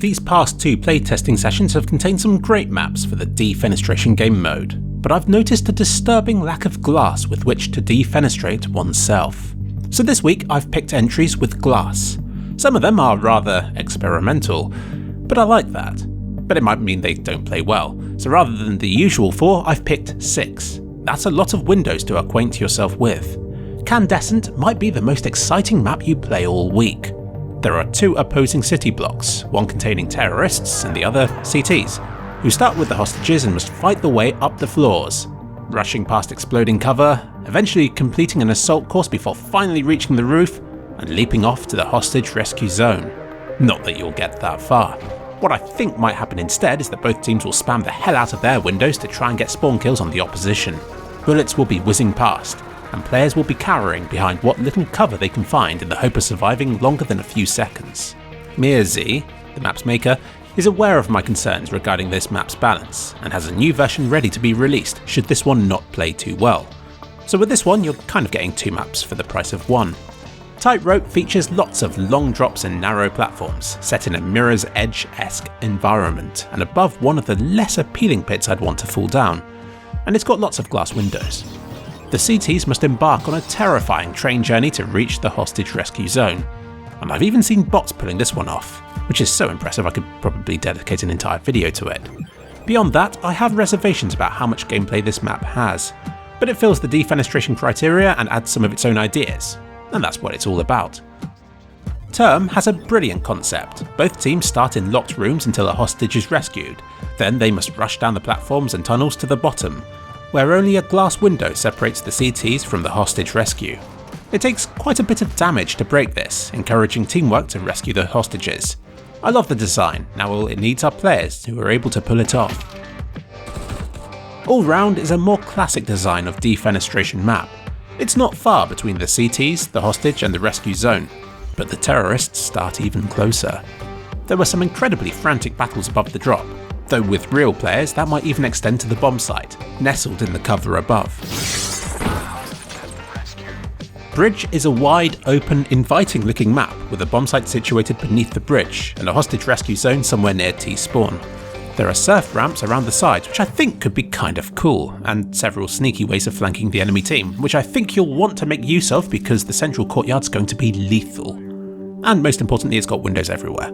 These past 2 playtesting sessions have contained some great maps for the defenestration game mode, but I've noticed a disturbing lack of glass with which to defenestrate oneself. So this week I've picked entries with glass. Some of them are rather experimental, but I like that. But it might mean they don't play well, so rather than the usual 4, I've picked 6. That's a lot of windows to acquaint yourself with. Candescent might be the most exciting map you play all week. There are 2 opposing city blocks, one containing terrorists and the other CTs, who start with the hostages and must fight their way up the floors, rushing past exploding cover, eventually completing an assault course before finally reaching the roof and leaping off to the hostage rescue zone. Not that you'll get that far. What I think might happen instead is that both teams will spam the hell out of their windows to try and get spawn kills on the opposition. Bullets will be whizzing past, and players will be cowering behind what little cover they can find in the hope of surviving longer than a few seconds. Mirzi, the map's maker, is aware of my concerns regarding this map's balance, and has a new version ready to be released should this one not play too well. So with this one, you're kind of getting 2 maps for the price of 1. Tightrope features lots of long drops and narrow platforms, set in a Mirror's Edge-esque environment, and above one of the less appealing pits I'd want to fall down. And it's got lots of glass windows. The CTs must embark on a terrifying train journey to reach the hostage rescue zone. And I've even seen bots pulling this one off, which is so impressive I could probably dedicate an entire video to it. Beyond that, I have reservations about how much gameplay this map has, but it fills the defenestration criteria and adds some of its own ideas, and that's what it's all about. Term has a brilliant concept. Both teams start in locked rooms until a hostage is rescued, then they must rush down the platforms and tunnels to the bottom, where only a glass window separates the CTs from the hostage rescue. It takes quite a bit of damage to break this, encouraging teamwork to rescue the hostages. I love the design, now all it needs are players who are able to pull it off. All round is a more classic design of defenestration map. It's not far between the CTs, the hostage and the rescue zone, but the terrorists start even closer. There were some incredibly frantic battles above the drop, though with real players that might even extend to the bomb site, nestled in the cover above. Bridge is a wide, open, inviting looking map with a bomb site situated beneath the bridge and a hostage rescue zone somewhere near T-spawn. There are surf ramps around the sides which I think could be kind of cool, and several sneaky ways of flanking the enemy team, which I think you'll want to make use of because the central courtyard's going to be lethal. And most importantly, it's got windows everywhere.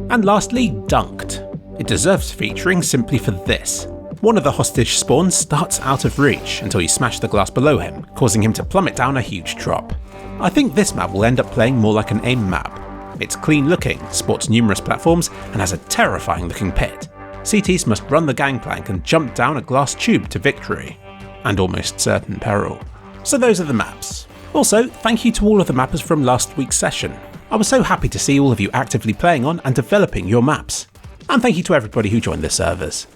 And lastly, Dunked. It deserves featuring simply for this. One of the hostage spawns starts out of reach until you smash the glass below him, causing him to plummet down a huge drop. I think this map will end up playing more like an aim map. It's clean looking, sports numerous platforms, and has a terrifying looking pit. CTs must run the gangplank and jump down a glass tube to victory, and almost certain peril. So those are the maps. Also, thank you to all of the mappers from last week's session. I was so happy to see all of you actively playing on and developing your maps. And thank you to everybody who joined the servers.